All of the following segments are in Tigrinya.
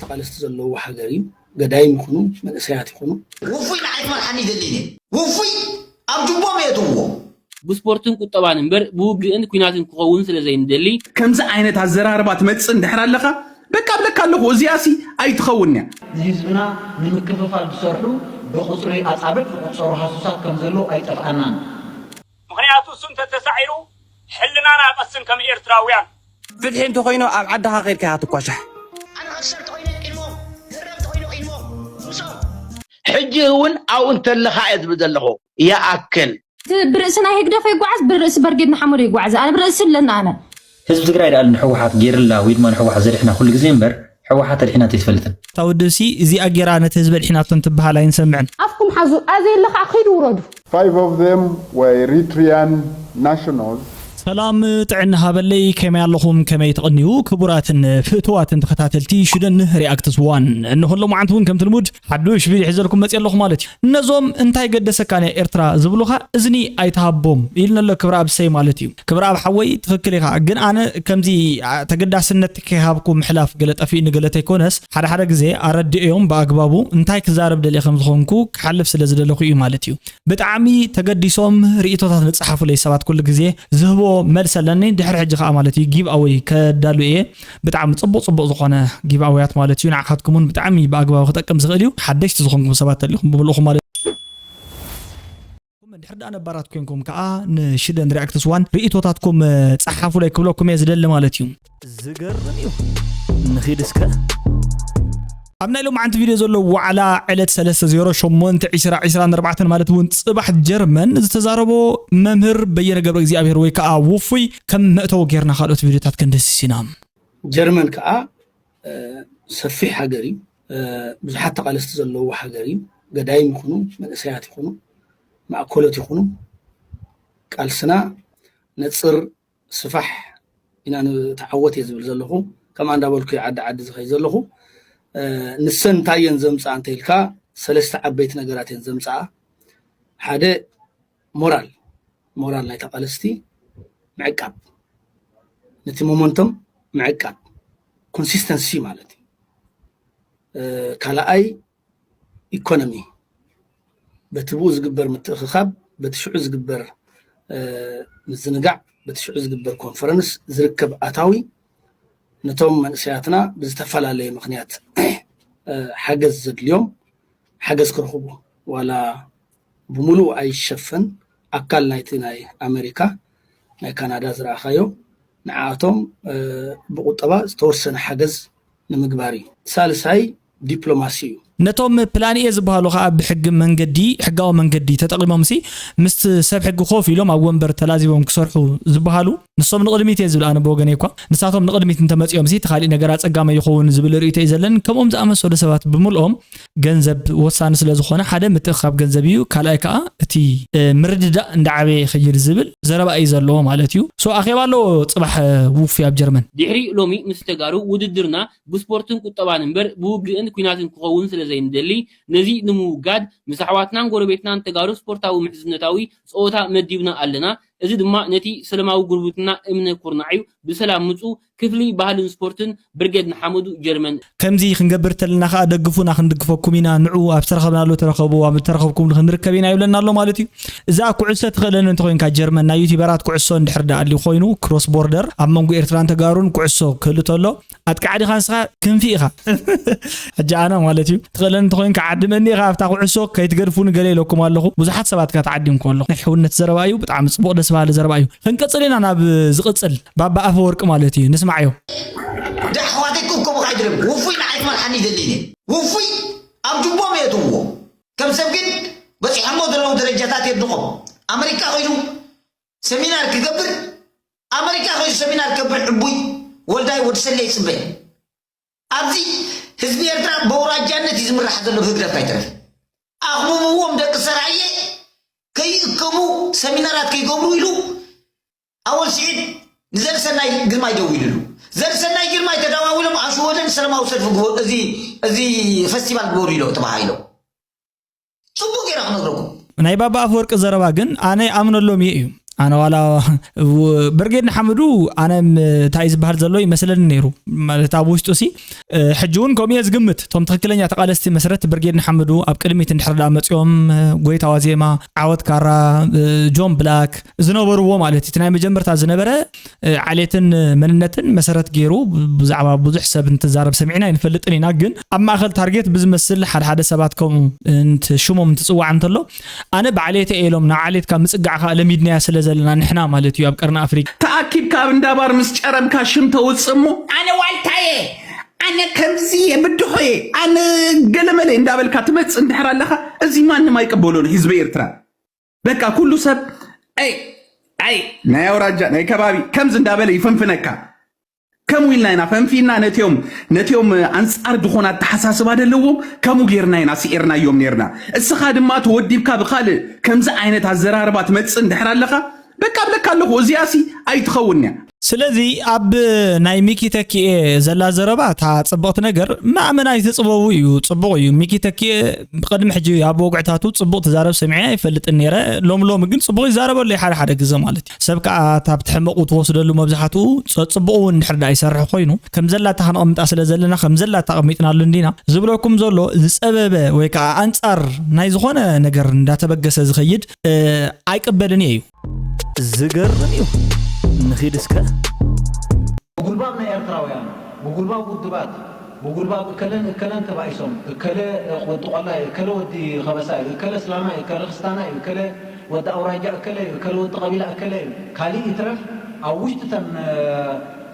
ተቃለስቲ ዘለዎ ሃገር እዩ ገዳይም ይኹኑ መንእሰያት ይኹኑ ውፉይ ንዓይት መርሓኒ ይደሊኒ ውፉይ ኣብ ጅቦ መየትዎ ብስፖርትን ቁጠባን እምበር ብውግእን ኩናትን ክኸውን ስለዘይንደሊ ከምዚ ዓይነት ኣዘራርባ ትመጽእ እንድሕር ኣለኻ በቃ ብለካ ኣለኹ እዚኣሲ ኣይትኸውን እያ ህዝብና ንምክፍፋል ዝሰርሑ ብቁፅሪ ኣጻብዕ ዝቁፀሩ ሃሱሳት ከም ዘሎ ኣይጠፍኣናን ምክንያቱ እሱም ተተሳዒሩ ሕልናና ቀስም ከም ኤርትራውያን ፍትሒ እንተኮይኑ ኣብ ዓድኻ ኸይድካ ኢኻ ትኳሻሕ ኣነ ክሰርተ ኮይኑ ኢልሞ ዝረብቲ ኮይኑ ኢልሞ ሕጂ እውን ኣብኡ እንተለኻ እየ ዝብል ዘለኹ ይኣክል برأسنا هيك دفع يقعز برأس برجدنا حمر يقعز أنا برأس لنا أنا ህዝቢ ትግራይ ዳል ንሕወሓት ጌርላ ወይ ድማ ንሕወሓት ዘርሕና ኩሉ ግዜ እምበር ሕወሓት ኣድሕናት ይትፈልጥን ታውድሲ እዚ ኣጌራ ነቲ ህዝቢ ኣድሕናትን ትበሃል ኣይንሰምዕን أفكم حزو أزي اللي خاخيد وردو 5 of them were Eritrean nationals. سلام ጥዕና ሃበለይ ከመይ ኣለኹም ከመይ ተቐኒዩ ክቡራትን ፍእትዋትን ተኸታተልቲ ሽደን ሪኣክትስ ዋን እንሆሎ ማዓንት እውን ከም ትልሙድ ሓዱሽ ቪድዮ ሒዘልኩም መጽ ኣለኹ ማለት እዩ እነዞም እንታይ ገደሰካ ናይ ኤርትራ ዝብሉኻ እዝኒ ኣይተሃቦም ኢልነሎ ክብራብ ሰይ ማለት እዩ ክብራብ ሓወይ ትክክል ኢኻ ግን ኣነ ከምዚ ተገዳስነት ከሃብኩም ምሕላፍ ገለጠፊ ንገለተ ይኮነስ ሓደ ሓደ ግዜ ኣረድዮም በኣግባቡ እንታይ ክዛረብ ደልየ ከም ዝኾንኩ ክሓልፍ ስለ ዝደለኹ እዩ ማለት እዩ ብጣዕሚ ተገዲሶም ርእቶታት ንጽሓፉ ለይ ሰባት ኩሉ ግዜ ዝህቦ መልሰለኒ ድሕሪ ሕጂ ኸኣ ማለት እዩ ጊቭ ኣዌይ ከዳሉ እየ ብጣዕሚ ጽቡቕ ዝኾነ ጊቭ ኣዌያት ማለት እዩ ንዓኻትኩምን ብጣዕሚ በኣግባቡ ክጠቅም ዝኽእል እዩ ሓደሽቲ ዝኾንኩም ሰባት ኣለኹም ብብልኹም ማለት ድሕሪ ዳ ነባራት ኮይንኩም ከዓ ንሽደን ሪኣክትስ ዋን ርእቶታትኩም ጸሓፉ ላይ ክብለኩም እየ ዝደሊ ማለት እዩ ዝገርም እዩ ንኺድስከ أبنا لهم عند فيديو زلوا وعلى علة 308/2024 مالتون صباح جرمن تزاربوا ممهر بين قبل زي أبير ويكا وفي كم مأتو غيرنا خالوت فيديوهات كندس سينام جرمن كا سفي حجري بزحت قالست زلوا حجري قدايم يخونوا منسيات يخونوا مأكولات يخونوا قال سنا نتصر سفح إن أنا تعودت يزبل زلوا كمان دابلكي عد زخي زلوا نسن تاين زمصا انت الكا ثلاثه عبيت نغراتين زمصا حدا مورال لا تقالستي معقب نتي مومنتم معقب كونسيستنسي مالتي كلا اي ايكونومي بتبوز جبر متخخاب بتشعز جبر مزنقع بتشعز جبر كونفرنس زركب اتاوي نتوم من سياتنا بزتفعل عليه مخنيات حجز اليوم حجز كرهبه ولا بملو أي شفن أكل نايتناي أمريكا ناي كندا زرع خيو نعاتهم بقطبة تورسن حجز نمجباري ثالث هاي دبلوماسي نتوم بلاني يزبهالو خا بحق منقدي حقاو منقدي تتقلمهم سي مست سب حق خوف يلوم او ومبر تلازيهم كسرحو زبهالو نصوم نقدميت يزبل انا بوغنيكو نساتهم نقدميت انت مصيوم سي تخالي نغرا صقاما يخون زبل ريته يزلن كموم زامس ولا سبات بملኦም ገንዘብ ወሳኒ ስለ ዝኾነ ሓደ ምትኻብ ገንዘብ እዩ ካልኣይ ከዓ እቲ ምርድዳ እንዳዓበየ خير ዝብል ዘረባ እዩ ዘለዎ ማለት እዩ ሶ ኣኼባሎ ጽባሕ ውፍ ኣብ ጀርመን ድሕሪ ሎሚ ምስተጋሩ ውድድርና ብስፖርትን ቁጠባን እምበር ብውግእን ኩናትን ክኸውን ስለዘይንደሊ ነዚ ንምውጋድ ምሳሕዋትናን ጎረቤትናን ተጋሩ ስፖርታዊ ምሕዝነታዊ ጾታ መዲብና ኣለና እዚ ድማ ነቲ ሰላማዊ ጉርብትና እምነ ኩርናዕዩ ብሰላም ምፁ ክፍሊ ባህልን ስፖርትን ብርጌድ ሓመዱ ጀርመን ከምዚ ክንገብር ተለና ከዓ ደግፉና ክንድግፈኩም ኢና ንዑ ኣብ ተረኸብናሎ ተረኸቡ ኣብ ተረኸብኩም ክንርከብ ኢና ይብለና ኣሎ ማለት እዩ እዛ ኩዕሶ ተኸለን እንተ ኮይንካ ጀርመን ናይ ዩቲዩበራት ኩዕሶ እንድሕር ዳኣሊ ኮይኑ ክሮስ ቦርደር ኣብ መንጎ ኤርትራን ተጋሩን ኩዕሶ ክህልተሎ ኣጥቃዕዲ ኻንስኻ ክንፊ ኢኻ ሕጃና ማለት እዩ ተኸለን እንተ ኮይንካ ዓድመኒ ኢኻ ኣብታ ኩዕሶ ከይትገድፉን ገለ ኢለኩም ኣለኹ ብዙሓት ሰባት ካትዓዲምኩም ኣለኹ ናይ ሕውነት ዘረባ እዩ ብጣዕሚ ጽቡቕ ደስ በሃሊ ዘረባ እዩ ክንቀጽል ኢና ናብ ዝቕጽል ባባ ኣፈወርቂ ማለት እዩ ንስማዕዮ دعواتكم كم خيدرم وفي نعيت مرحني دليني وفي أبجبوا ميتوه كم سبقين بس حمود لهم درجات يبنقهم أمريكا خيرو سمينار كقبر أمريكا خيرو سمينار كبر حبوي ولداي ورسلي سبين أبدي حزبي يرترى بورا جنة يزمر راح له فكرة فايتر أخمو دك سراية كي كمو سمينارات كي قبروا يلو أول سعيد نزل سناي قرما يدويلو زر سناي قرما يتداويلو عشو ودن سلام أوصل فوق أزي فستيفال بوريلو تبعايلو صبو كيرا نغرقو ናይ ባባ ኣፈወርቂ ዘረባ ግን ኣነ ኣምነሎም እዩ أنا ولا برجينا حمدو أنا تايز بحر زلوي مثلا نيرو ما تابوش توسي حجون كوميز قمت توم تخكلن يعتقد استي مسرت برجينا حمدو أبكلمي تنحر دامت يوم قويت وازيما عود كارا جون بلاك زنوبرو مالتي تناي مجمرت زنبره عليتن مننتن مسرت جيرو بزعبا بزح حساب انتزارب سمعنا ينفلطني ناجن اما اخل تارجت بزمسل حد سباتكم انت شومم تصوع انتلو انا بعليت ايلوم نا عليت كان مصقعخا لميدنا سلازلنا نحنا مالتي اب قرنا افريقيا تاكيد كاب اندابار مسچرم كاشم توصمو انا والتاي انا كمزي بدحي انا قلملي اندابلكا تمص اندحر لها ازي ما ما يقبلون حزب ايرترا بقى كله سب اي نايو راجا ناي كبابي كمز اندابلي يفنفنكا كم ويلنا فنفينا نتيوم انصار دخونا تحساسب አይደለም كم غيرنا سيرنا يوم نيرنا اسخا دما توديبካ بخال كمز عينت ازراربات مص اندحر لها بقى بلكالو ازياسي ايتخونيا ስለዚህ ኣብ ናይ ሚኪ ተኪ ዘላ ዘረባት ጽቡቅ ነገር ማዕመናይ ተጽበው እዩ ጽቡቅ እዩ ሚኪ ተኪ ብቀድም ሕጂ ኣብ ወግዕታቱ ጽቡቅ ተዛረብ ሰምዒና ይፈልጥ ነረ ሎም ግን ጽቡቅ ይዛረበሉ ሓደ ግዜ ማለት ሰብካ ታብ ትሕመቁ ተወስደሉ መብዛሕቱ ጽቡቅ እንድሕርዳ ይሰርሕ ኮይኑ ከም ዘላታ ክንቀምጣ ስለ ዘለና ከም ዘላታ ቀሚጥናሉ እንዲና ዝብለኩም ዘሎ ዝጸበበ ወይ ከዓ አንጻር ናይ ዝኾነ ነገር እንዳተበገሰ ዝኸይድ ኣይቀበልን እዩ ዝገርም እዩ نخيد اسكا بقولباب نا إرتراويان بقولباب ودبات بقولباب كلن تبعيسهم كلا وطقلا كلا ودي خبساء كلا سلامة كلا خستانا كلا ود أوراجع كلا ود قبيلة كلا كالي يترف أو وجدتن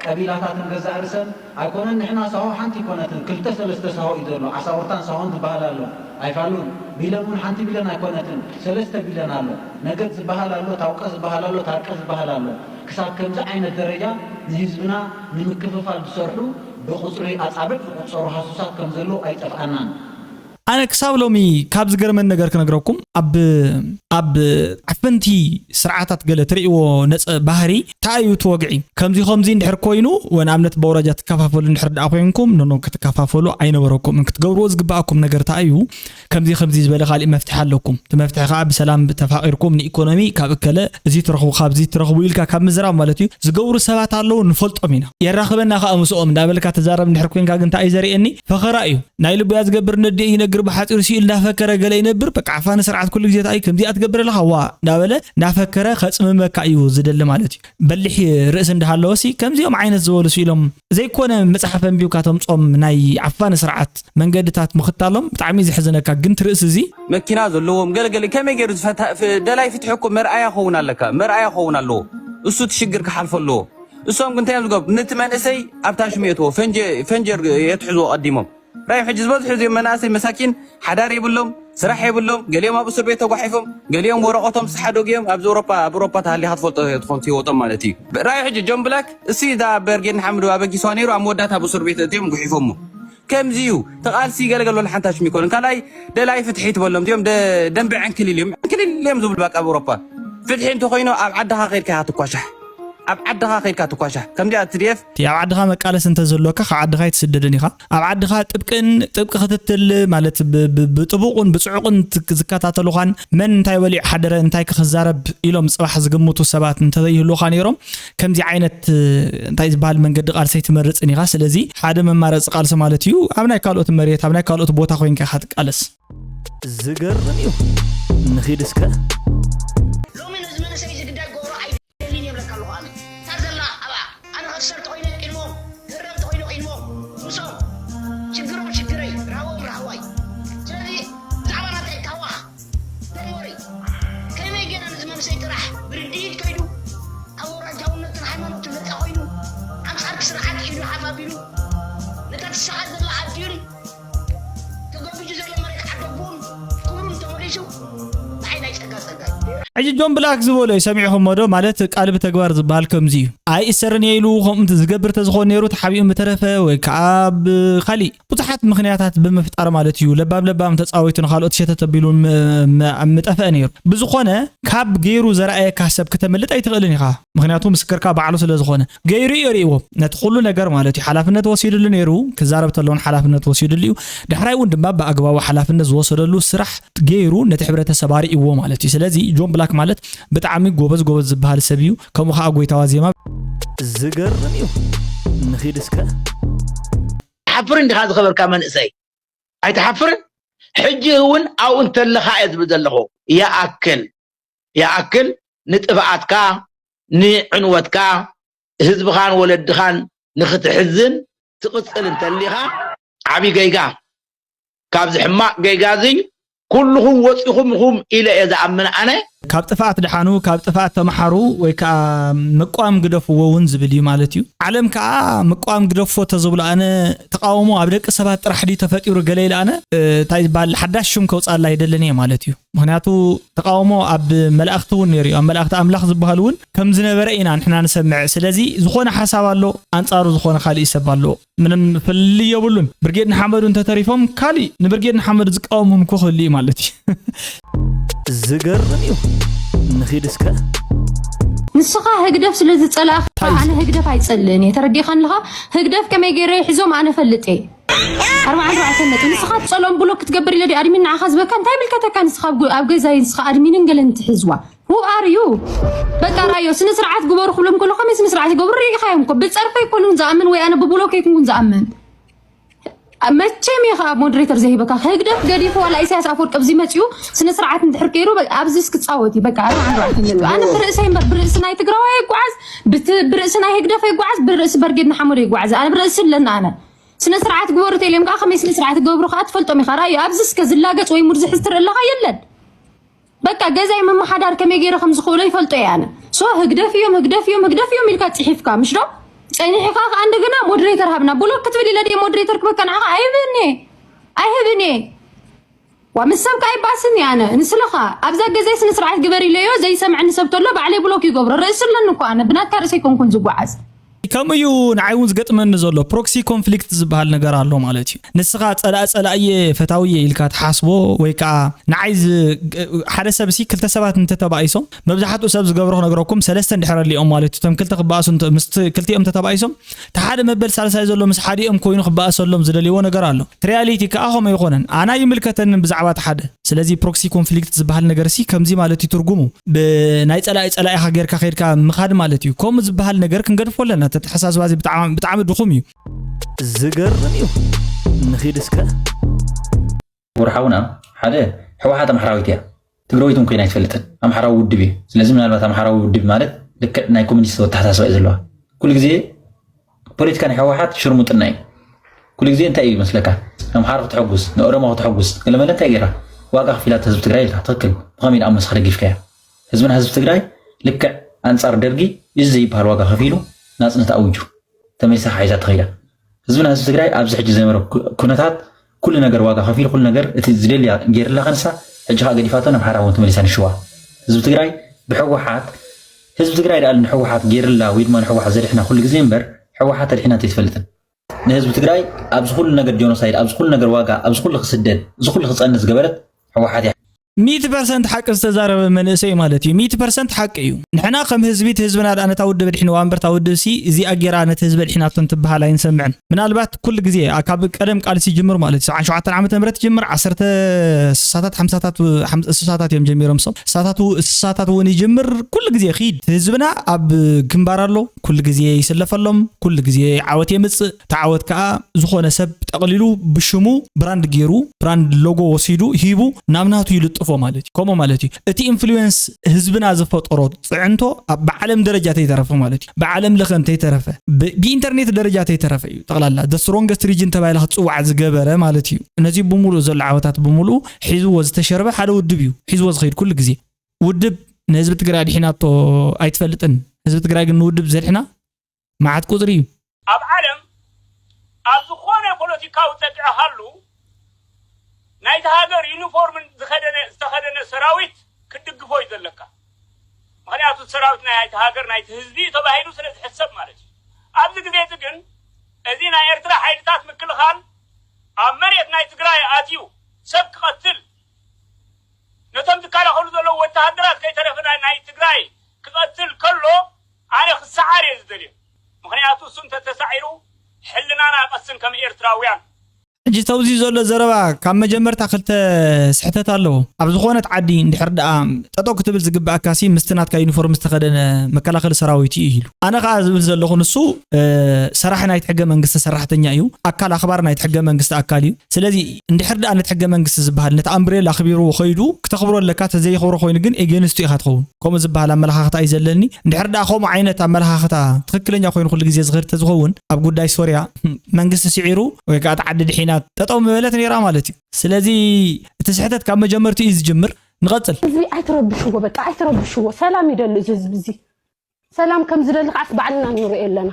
قبيلات جزء أرسل أكون نحنا سوا حنتي كونت كل تسلست سوا يدرنا عصورتان سوا تبهلالو أيفعلون بيلمون حنتي بيلنا كونت سلست بيلنا له نجد بهلالو توقس بهلالو تركز بهلالو كسب كم زعين الدرجة نهزبنا نمكففال بسرحو بخصري أصابك بخصرو حسوسات كم زلو أي تفعنان أنا كساولومي كابز جرمن نجار كنجركم أب عفنتي سرعات قال تريو نس بحري تايو توقعي كم زي خمزين دحر كوينو وأنا عملت بورجات كفافلو نحر دعوينكم نو كتكفافلو عين وراكم إنك تجوروز جباكم نجار تايو كم زي زبالة خالي مفتح لكم تمفتح خاب سلام بتفاقركم من إيكونومي كابكلا زي ترخو خاب زي ترخو ويلكا كم مزرعة مالتي زجور سبعة علو نفلت أمينا يرخبنا خامسوم دابل كتزارب نحر كوين كاجن تاي زري إني فخرائيو نايل بياز جبر ندي نجرب حات إرسي إلا فكر قال ينبر بق عفان سرعة كل جزء أي كم دي أتجبر لها وا دابله نافكر خص من مكايو زدل مالتي بلحي رأس عند حلوسي كم زي يوم عين الزول سيلهم زي كونه مصحفا بيوكاتهم صوم ناي عفان سرعة من قدتات مختالهم تعميز حزنك جنت رأس زي مكينا زلهم قال كم يجري في دلاي فتحكم مرأي خونا لك مرأي خونا له الصوت شجر كحلف له الصوم كنت يمزق نتمنى سي أبتاش ميته فنجر يتحزوا قديمهم رايح حجز حزي مناسي مساكين حدار يبلهم سرح يبلهم قال يوم ابو سربيته وحيفهم قال يوم ورقتهم صحدوا جيم ابز اوروبا تهلي هتفولتي وطم مالتي رايح حج جون بلاك سي دا برجين حمدو ابي سوانيرو امودات ابو سربيته تيم غحيفهم كم زيو تقال سي قالوا لحنتاش ميكون كان لاي دلاي فتحيت بلهم تيم دنب عن كل اليوم زبل باك اوروبا فتحين تخينو عدها غير كهاتكواشح أب عدها خير كاتوكاشة كم جاء تريف يا عدها مقالة سنت زلوكا عدها يتسددني خا أب عدها تبقى خدتل مالت بطبقون بصعقون زكاتات لوخان من تاي ولي حدر انتاي كخزارب إلهم صباح زقموتو سبات انتاي لوخان يروم كم دي عينت انتاي زبال من قد قال سيتمرص اني خا سلازي حدا من مارص قال سمالتيو ابناي كالوت مريت ابناي كالوت بوتا خوين كحد قالس زغرنيو نخيد اسكا عجي جون بلاك زبوله يسمعهم مودو مالت قالب تغبار زبال كمزي اي اسرن يلو خم تزغبر تزخون نيرو تحبيم بترفه ወይ كعب خلي بصحات مخنياتات بمفطر مالت يو لبام تصاويتن خالوت شتتبيلون مطفا نيرو بزخونه كاب غيرو زرعه كحسب كتملط ايتقلن يخا مخنياتو مسكركا بعلو ስለዝኾነ غيرو يريو نتخلو ነገር ማለት حلافነት ወሲድሉ ነይሩ كزاربتلون حلافነት ወሲድሉ دحراي ون دما باغباو حلافነት ወሰደሉ ስራሕ غيرو ነቲ ሕብረተሰብ አሪእዎ ማለት ስለዚህ ጆን ኣምላክ ማለት ብጣዕሚ ጎበዝ ዝበሃል ሰብ እዩ ከምኡ ከዓ ጎይታዋ ዜማ ዝገርም እዩ ንኺድስከ حفر عندك هذا خبر كمان إزاي أي تحفر حجون أو أنت اللي خايز بدله يا أكل نتبعتك نعنوتك حزب خان ولد خان نخت حزن تقتل أنت اللي خان عبي جيجا كابز حماق جيجازي كلهم وصيهم هم إلى إذا أمن أنا ካብ ጥፋት ድሓኑ ካብ ጥፋት ተመሓሩ ወይ ከዓ መቋም ግደፍዎ ውን ዝብል እዩ ማለት እዩ ዓለም ከዓ መቋም ግደፍዎ ተዝብሎ ኣነ ተቃውሞ ኣብ ደቂ ሰባት ጥራሕ ዲ ተፈጢሩ ገለ ኢለ ኣነ ታይ ባል ሓዳሽ ሽም ከውፃላ ይደለኒ ማለት እዩ ምክንያቱ ተቃውሞ ኣብ መላእክቲ ውን ነይሩ ኣብ መላእክቲ ኣምላኽ ዝበሃል ውን ከም ዝነበረ ኢና ንሕና ንሰምዕ ስለዚ ዝኾነ ሓሳብ ኣሎ አንጻሩ ዝኾነ ካልእ ሰብ ኣሎ ምንም ፍልይ የብሉን ብርጌድ ንሓመዱ እንተተሪፎም ካልእ ንብርጌድ ንሓመዱ ዝቃወሙም ክኽእል እዩ ማለት እዩ ዝገርም እዩ ንኺድስከ ንስኻ ህግደፍ ስለዚ ጸላኽ ኣነ ህግደፍ ኣይጸልእን የተረዲኻን ለኻ ህግደፍ ከመይ ገይረ ሒዞም ኣነ ፈልጤ 44 ነጥብ ንስኻ ትጸሎም ብሎ ክትገብር ኢለ ዲ ኣድሚን ንዓኻ ዝበካ እንታይ ብልከተካ ንስኻ ኣብ ገዛይ ንስኻ ኣድሚንን ገለን ትሕዝዋ who are you በቃ ራዮ ስነ ስርዓት ግበሩ ክብሎም ከሎ ከመይ ስነ ስርዓት ይገብሩ ይኻዮም እኮ ብጸርፈይ ኮሉን ዝኣምን ወይ ኣነ ብብሎኬት ኩን ዝኣምን መቼም ይኻ ሞዴሬተር ዘይበካ ህግደፍ ገዲፎ ወላ ኢሳያስ አፈወርቅ ኣብዚ መጪው ስነ ስርዓት እንድሕር ከይሩ ኣብዚ እስክጻወት በቃ ኣነ ብርእሰይ ብርእስናይ ትግራዋይ ይጓዓዝ ብርእስናይ ህግደፍ ይጓዓዝ ብርእስ በርጌድ ንሓመዱ ይጓዓዝ ኣነ ብርእስ ለና ኣነ ስነ ስርዓት ግበሩ ተይለም ካ ከመይ ስነ ስርዓት ገብሩ ካ ትፈልጦም ይኻ ራዮ ኣብዚ እስከ ዝላገጽ ወይ ሙድ ዝሕዝ ትርእለኻ የለን በቃ ገዛይ መማሓዳር ከመይ ገይረ ከም ዝኽእሎ ይፈልጦ ያነ ሶ ህግደፍ እዮም ኢልካ ጽሒፍካ ምሽዶ ጸኒሕካ እንደገና ሞዴሬተር ሃብና ብሎ ክትብል ኢለ ዲ ሞዴሬተር ክበካ ንዓኻ ኣይህብኒ ወምሰብካ ኣይባስን ያነ ንስለኻ ኣብዛ ገዛይ ስነ ስርዓት ግበር ኢለዮ ዘይሰምዕኒ ሰብ ተሎ ባዕለይ ብሎክ ይገብሮ ርእስለን እኮ ኣነ ብናትካ ርእሰይ ኮንኩን ዝጓዓዝ ከምኡ ንዓይውን ዝገጥመኒ ዘሎ ፕሮክሲ ኮንፍሊክት ዝበሃል ነገር ኣሎ ማለት እዩ ንስኻ ጸላእየ ፈታውየ ኢልካ ትሓስቦ ወይ ከዓ ንዓይ ሓደ ሰብሲ ክልተ ሰባት እንተተባኢሶም መብዛሕትኡ ሰብ ዝገብሮ ነገረኩም ሰለስተ እንድሕረሊኦም ማለት እዩ ቶም ክልተ ክባኣሱ ምስ ክልቲኦም ተተባኢሶም ተሓደ መበል ሳልሳይ ዘሎ ምስ ሓዲኦም ኮይኑ ክባኣሰሎም ዝደልይዎ ነገር ኣሎ ሪያሊቲ ከዓ ኸመይ ይኾነን ኣና ይምልከተኒ ብዛዕባ ተሓደ ስለዚ ፕሮክሲ ኮንፍሊክት ዝበሃል ነገርሲ ከምዚ ማለት እዩ ትርጉሙ ብናይ ጸላኢ ሃገርካ ኸይድካ ምኻድ ማለት እዩ ከምኡ ዝበሃል ነገር ክንገድፎ ኣለና ተተሓሳስባ እዚ ብጣዕሚ ድኹም እዩ ዝገርም እዩ ንኺድስከ ወርሓውና ሓደ ሕወሓት ኣምሓራዊት እያ ትግራዊት ኮይና ኣይትፈልጥን ኣምሓራዊ ውድብ እዩ ስለዚ ምናልባት ኣምሓራዊ ውድብ ማለት ልክዕ ናይ ኮሙኒስት ተሓሳስባ እዩ ዘለዋ ኩሉ ግዜ ፖለቲካ ናይ ሕወሓት ሽርሙጥና እዩ ኩሉ ግዜ እንታይ እዩ ይመስለካ ኣምሓራ ክትሕጉስ ንኦሮሞ ክትሕጉስ ገለመለ እንታይ ገይራ ዋጋ ከፊላት ህዝቢ ትግራይ ኢልካ ትኽክል ብኸመይ ንኣመስ ክደጊፍከያ ህዝብና ህዝቢ ትግራይ ልክዕ ኣንጻር ደርጊ እዚ ዘይበሃል ዋጋ ከፊሉ ናጽነት ኣውጁ ተመይሳ ሓይዛ ትኸይዳ ህዝብና ህዝቢ ትግራይ ኣብዚ ሕጂ ዘመረ ኩነታት ኩሉ ነገር ዋጋ ከፊሉ ኩሉ ነገር እቲ ዝደልያ ገይርላ ከንሳ ሕጂ ካ ገዲፋቶ ናብ ሓራ እውን ተመሊሳ ንሽዋ ህዝቢ ትግራይ ብሕወሓት ህዝቢ ትግራይ ዳል ንሕወሓት ገይርላ ወይ ድማ ንሕወሓት ዘድሕና ኩሉ ግዜ እምበር ሕወሓት ተድሕና እንተይትፈልጥን ንህዝቢ ትግራይ ኣብዚ ኩሉ ነገር ጆኖሳይድ ኣብዚ ኩሉ ነገር ዋጋ ኣብዚ ኩሉ ክስደድ እዚ ኩሉ ክፀንስ ገበረት ሕወሓት እያ 100% حق استزارب من اسي مالتي 100% حق እዩ ንሕና ከም ህዝቢ ህዝብና ዳነታ ውድብ ድሕና ዋንበር ታውድብ ሲ እዚ ኣገራነት ህዝብ ድሕና ተንትበሃል ኣይንሰምዕን ምናልባት ኩሉ ግዜ ካብ ቀደም ቃል ሲጀምር ማለት 97 ዓመተ ምህረት ጀምር 10 ሳታት 50 ሳታት እዮም ጀሚሮም ሰው ሳታት ወን ይጀምር ኩሉ ግዜ ኺድ ህዝብና ኣብ ግንባር ኣሎ ኩሉ ግዜ ይሰለፈሎም ኩሉ ግዜ ዓወት የምጽእ ተዓወት ከዓ ዝኾነ ሰብ ጠቕሊሉ ብሽሙ ብራንድ ገይሩ ብራንድ ሎጎ ወሲዱ ሂቡ ናምናቱ ይልጥፉ ማለት ኮሞ ማለት እቲ ኢንፍሉዌንስ ህዝብና ዝፈጠሮ ጽዕንቶ በዓለም ደረጃ ተይተረፈ ማለት በዓለም ለኸን ተይተረፈ በኢንተርኔት ደረጃ ተይተረፈ እዩ ጠቅላላ the strongest region ተባይላ ጽዋዕ ዝገበረ ማለት እዩ ነዚ ብሙሉ ዘሎ ዓወታት ብሙሉ ሒዝዎ ዝተሸርበ ሓደ ውድብ እዩ ሒዝዎ ዝኸይድ ኩሉ ግዜ ውድብ ንህዝቢ ትግራይ ድሕናቶ ኣይትፈልጥን ህዝቢ ትግራይ ግን ውድብ ዘድሕና ማዓት ቁጥሪ እዩ ኣብ ዓለም ኣብ ዝኾነ ፖለቲካዊ ተጥዕሃሉ ናይት ሃገር ዩኒፎርም ዝተኸደነ ሰራዊት ክድግፎ ይዘለካ ምክንያቱ ሰራዊት ናይት ሃገር ናይት ህዝቢ ተባሂሉ ስለ ዝሕሰብ ማለት እዩ ኣብዚ ግዜ ግን እዚ ናይ ኤርትራ ሓይልታት ምክልኻል ኣብ መሬት ናይ ትግራይ ኣትዩ ሰብ ክቐትል ነቶም ዝከላኸሉ ዘለዉ ወታሃደራት ከይተረፈና ናይ ትግራይ ክቐትል ከሎ ኣነ ክሰዓር እየ ዝደልዮ ምክንያቱ እሱ እንተተሳዒሩ ሕልናና ቀስን ከም ኤርትራውያን ሕጂ ተውዚ ዘሎ ዘረባ ካብ መጀመርታ ክልተ ስሕተት ኣለዎ ኣብ ዝኾነት ዓዲ እንድሕር ደኣ ጠጠው ክትብል ዝግባእ ኣካሲ ምስትናትካ ዩኒፎርም ዝተኸደነ መከላኸሊ ሰራዊት እዩ ኢሉ ኣነ ከዓ ዝብል ዘለኹ ንሱ ሰራሕ ናይት ሕገ መንግስቲ ሰራሕተኛ እዩ ኣካል ኣኽባር ናይት ሕገ መንግስቲ ኣካል እዩ ስለዚ እንድሕር ደኣ ነቲ ሕገ መንግስቲ ዝበሃል ነቲ ኣምብሬላ ኣኽቢርዎ ኸይዱ ክተኽብሮ ኣለካ ተዘይኽብሮ ኮይኑ ግን ኤጌንስቱ ኢኻ ትኸውን ከምኡ ዝበሃል ኣመለኻኽታ እዩ ዘለኒ እንድሕር ደኣ ከምኡ ዓይነት ኣመለኻኽታ ትክክለኛ ኮይኑ ኩሉ ግዜ ዝኽሪ ተዝኸውን ኣብ ጉዳይ ሶርያ መንግስቲ ስዒሩ ወይ ከዓ ተዓዲ ድሒና ጠጠው መበለት ነይራ ማለት እዩ ስለዚ እቲ ስሕተት ካብ መጀመርቱ እዩ ዝጅምር ንቐፅል ህዝቢ ኣይትረብሽዎ በቃ ኣይትረብሽዎ ሰላም ይደሊ እዚ ህዝቢ እዚ ሰላም ከም ዝደሊ ከዓስ ባዕልና ንሪኦ ኣለና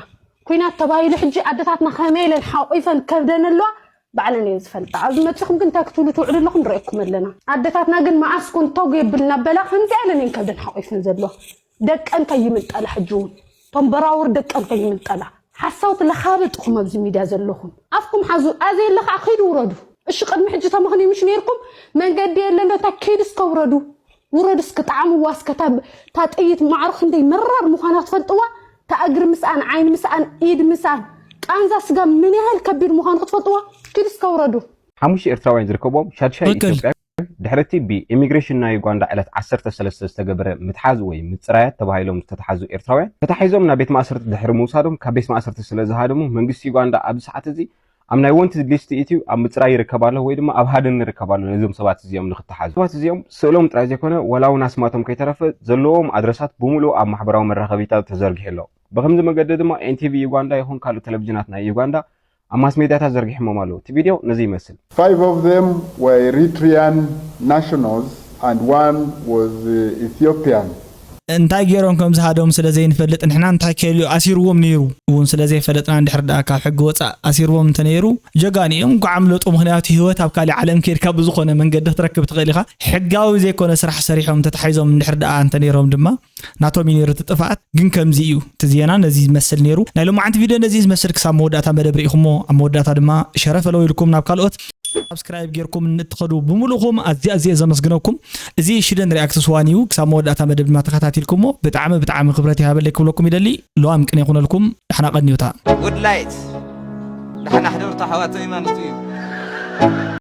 ኩናት ተባሂሉ ሕጂ ኣደታትና ከመይ ኢለን ሓቂፈን ከብደን ኣለዋ ባዕለን እየ ዝፈልጣ ኣብዚ መፅኹም ግን እንታይ ክትብሉ ትውዕሉ ኣለኹም ንሪአኩም ኣለና ኣደታትና ግን መዓስኩን ተጉ የብልና በላ ከምዚ ኣለን እየን ከብደን ሓቂፈን ዘለዋ ደቀን ከይምልጠላ ሕጂ እውን ቶም በራውር ደቀን ከይምልጠላ ሓሳውት ለኻበጥኩም ኣብዚ ሚድያ ዘለኹም ኣፍኩም ሓዙ ኣዘይ ለኻ ኺዱ ውረዱ እሺ ቅድሚ ሕጂ ተመኽኒ ምሽ ነይርኩም መንገዲ የለን ዶ ታኪድ እስከውረዱ ውረዱ እስከጣዕሙ ዋስከታ ታጥይት ማዕርኽ እንደይ መራር ምዃና ትፈልጥዋ ታእግር ምስኣን ዓይን ምስኣን ኢድ ምስኣን ቃንዛ ስጋ ምን ያህል ከቢድ ምዃኑ ክትፈልጥዋ ኪድ እስከውረዱ ሓሙሽተ ኤርትራውያን ዝርከቦም ሻድሻይ ኢትዮጵያ ድሕረቲ ብኢሚግሬሽን ናይ ዩጋንዳ ዕለት 13 ዝተገበረ ምትሓዝ ወይ ምፅራያት ተባሂሎም ዝተተሓዙ ኤርትራውያን ተታሒዞም ናብ ቤት ማእሰርቲ ድሕሪ ምውሳዶም ካብ ቤት ማእሰርቲ ስለዝሃደሙ መንግስቲ ዩጋንዳ ኣብ ሰዓት እዚ ኣብ ናይ ወንቲ ሊስት ኢትዩ ኣብ ምፅራይ ይርከባሉ ወይ ድማ ኣብ ሃድን ይርከባሉ ነዞም ሰባት እዚኦም ንኽተሓዙ ሰባት እዚኦም ስእሎም ጥራይ ዘይኮነ ወላው ናስማቶም ከይተረፈ ዘለዎም ኣድረሳት ብምሉእ ኣብ ማሕበራዊ መራኸቢታት ተዘርጊሑ ኣሎ ብከምዚ መገዲ ድማ ኤንቲቪ ዩጋንዳ ይኹን ካልኦት ቴሌቪዥናት ናይ ዩጋንዳ አማስ ሜዲያታ ዘርጊሕሞም ኣለዉ እቲ ቪድዮ ነዚ ይመስል 5 of them were Eritrean nationals and one was Ethiopian እንታይ ገይሮም ከም ዝሃዶም ስለዘይ ንፈልጥ ንሕና እንታይ ከልዩ ኣሲርዎም ነይሩ እውን ስለዘይ ፈለጥና እንድሕር ደኣ ካብ ሕጊ ወፃእ ኣሲርዎም እንተነይሩ ጀጋኒኦም ጓዓምለጡ ምክንያቱ ህይወት ኣብ ካሊእ ዓለም ከይድካ ብዝኾነ መንገዲ ክትረክብ ትኽእል ኢኻ ሕጋዊ ዘይኮነ ስራሕ ሰሪሖም ተታሒዞም እንድሕር ደኣ እንተነይሮም ድማ ናቶም ነይሩ ጥፋኣት ግን ከምዚ እዩ እቲ ዜና ነዚ ዝመስል ነይሩ ናይ ሎማዓንቲ ቪድዮ ነዚ ዝመስል ክሳብ መወዳእታ መደብ ሪኢኹሞ ኣብ መወዳእታ ድማ ሸረፍ ኣለዎ ኢልኩም ናብ ካልኦት سبسكرايب جيركم نتخدو بملوكم أزي زمسجنكم زي شدن رياكسس وانيو كسامو داتا مدب ما تخاتيلكم بتعامل خبرتي هذا اللي كلكم يدلي لو أمكن يكون لكم إحنا قد نيوتا. Good light. نحن حضرت حواتي ما نطيب.